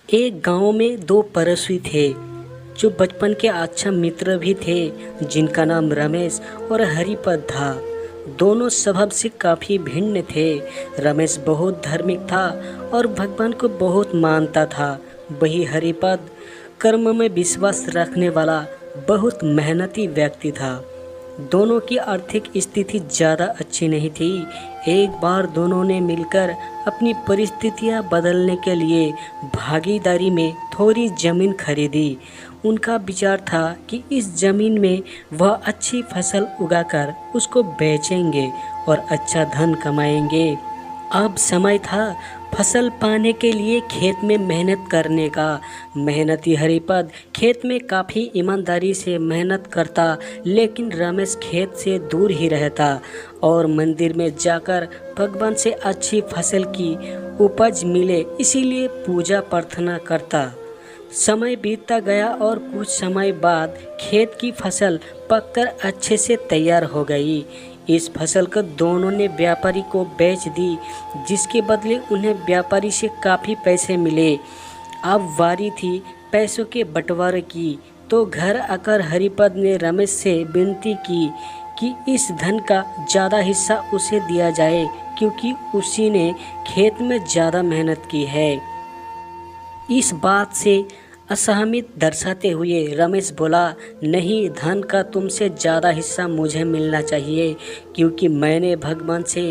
एक गांव में दो पड़ोसी थे जो बचपन के अच्छा मित्र भी थे, जिनका नाम रमेश और हरिपद था। दोनों स्वभाव से काफ़ी भिन्न थे। रमेश बहुत धार्मिक था और भगवान को बहुत मानता था। वही हरिपद कर्म में विश्वास रखने वाला बहुत मेहनती व्यक्ति था। दोनों की आर्थिक स्थिति ज़्यादा अच्छी नहीं थी। एक बार दोनों ने मिलकर अपनी परिस्थितियां बदलने के लिए भागीदारी में थोड़ी ज़मीन खरीदी। उनका विचार था कि इस ज़मीन में वह अच्छी फसल उगाकर उसको बेचेंगे और अच्छा धन कमाएंगे। अब समय था फसल पाने के लिए खेत में मेहनत करने का। मेहनती हरिपद खेत में काफ़ी ईमानदारी से मेहनत करता, लेकिन रमेश खेत से दूर ही रहता और मंदिर में जाकर भगवान से अच्छी फसल की उपज मिले इसीलिए पूजा प्रार्थना करता। समय बीतता गया और कुछ समय बाद खेत की फसल पककर अच्छे से तैयार हो गई। इस फसल को दोनों ने व्यापारी को बेच दी, जिसके बदले उन्हें व्यापारी से काफ़ी पैसे मिले। अब वारी थी पैसों के बंटवारे की, तो घर आकर हरिपद ने रमेश से विनती की कि इस धन का ज़्यादा हिस्सा उसे दिया जाए, क्योंकि उसी ने खेत में ज़्यादा मेहनत की है। इस बात से असहमति दर्शाते हुए रमेश बोला, नहीं, धन का तुमसे ज़्यादा हिस्सा मुझे मिलना चाहिए, क्योंकि मैंने भगवान से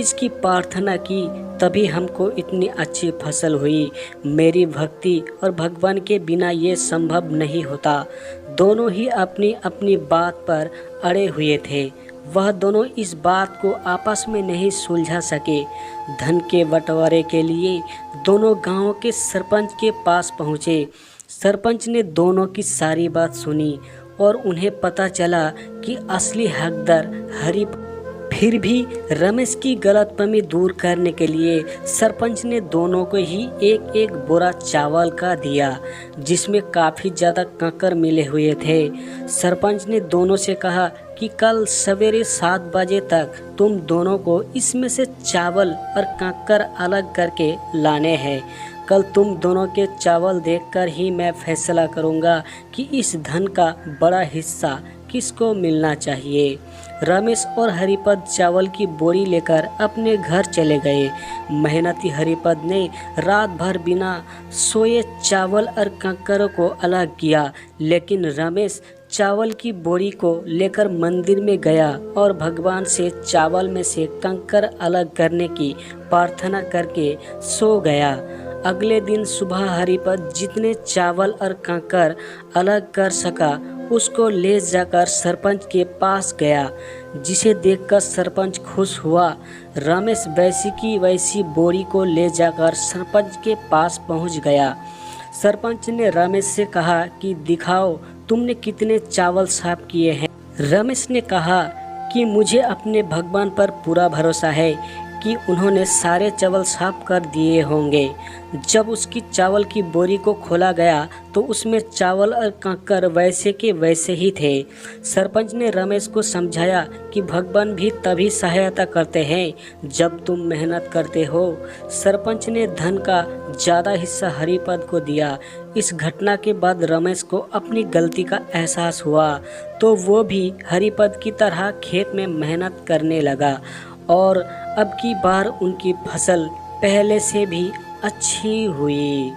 इसकी प्रार्थना की तभी हमको इतनी अच्छी फसल हुई। मेरी भक्ति और भगवान के बिना ये संभव नहीं होता। दोनों ही अपनी अपनी बात पर अड़े हुए थे। वह दोनों इस बात को आपस में नहीं सुलझा सके। धन के बंटवारे के लिए दोनों गांव के सरपंच के पास पहुँचे। सरपंच ने दोनों की सारी बात सुनी और उन्हें पता चला कि असली हकदार हरिपद। फिर भी रमेश की गलतफहमी दूर करने के लिए सरपंच ने दोनों को ही एक एक बोरा चावल का दिया, जिसमें काफ़ी ज़्यादा कंकर मिले हुए थे। सरपंच ने दोनों से कहा कि कल सवेरे 7 बजे तक तुम दोनों को इसमें से चावल और कंकर अलग करके लाने हैं। कल तुम दोनों के चावल देखकर ही मैं फैसला करूंगा कि इस धन का बड़ा हिस्सा किसको मिलना चाहिए। रमेश और हरिपद चावल की बोरी लेकर अपने घर चले गए। मेहनती हरिपद ने रात भर बिना सोए चावल और कंकर को अलग किया, लेकिन रमेश चावल की बोरी को लेकर मंदिर में गया और भगवान से चावल में से कंकर अलग करने की प्रार्थना करके सो गया। अगले दिन सुबह हरिपद जितने चावल और कंकर अलग कर सका उसको ले जाकर सरपंच के पास गया, जिसे देखकर सरपंच खुश हुआ। रमेश वैसी की वैसी बोरी को ले जाकर सरपंच के पास पहुंच गया। सरपंच ने रमेश से कहा कि दिखाओ तुमने कितने चावल साफ किए हैं। रमेश ने कहा कि मुझे अपने भगवान पर पूरा भरोसा है कि उन्होंने सारे चावल साफ कर दिए होंगे। जब उसकी चावल की बोरी को खोला गया तो उसमें चावल और कंकर वैसे के वैसे ही थे। सरपंच ने रमेश को समझाया कि भगवान भी तभी सहायता करते हैं जब तुम मेहनत करते हो। सरपंच ने धन का ज़्यादा हिस्सा हरिपद को दिया। इस घटना के बाद रमेश को अपनी गलती का एहसास हुआ, तो वो भी हरिपद की तरह खेत में मेहनत करने लगा और अब की बार उनकी फसल पहले से भी अच्छी हुई।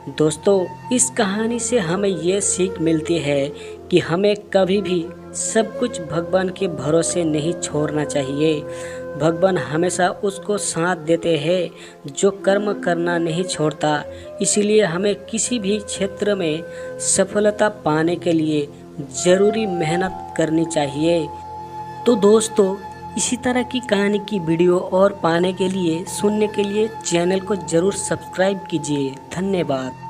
दोस्तों, इस कहानी से हमें ये सीख मिलती है कि हमें कभी भी सब कुछ भगवान के भरोसे नहीं छोड़ना चाहिए। भगवान हमेशा उसको साथ देते हैं जो कर्म करना नहीं छोड़ता। इसीलिए हमें किसी भी क्षेत्र में सफलता पाने के लिए ज़रूरी मेहनत करनी चाहिए। तो दोस्तों, इसी तरह की कहानी की वीडियो और पाने के लिए, सुनने के लिए चैनल को ज़रूर सब्सक्राइब कीजिए। धन्यवाद।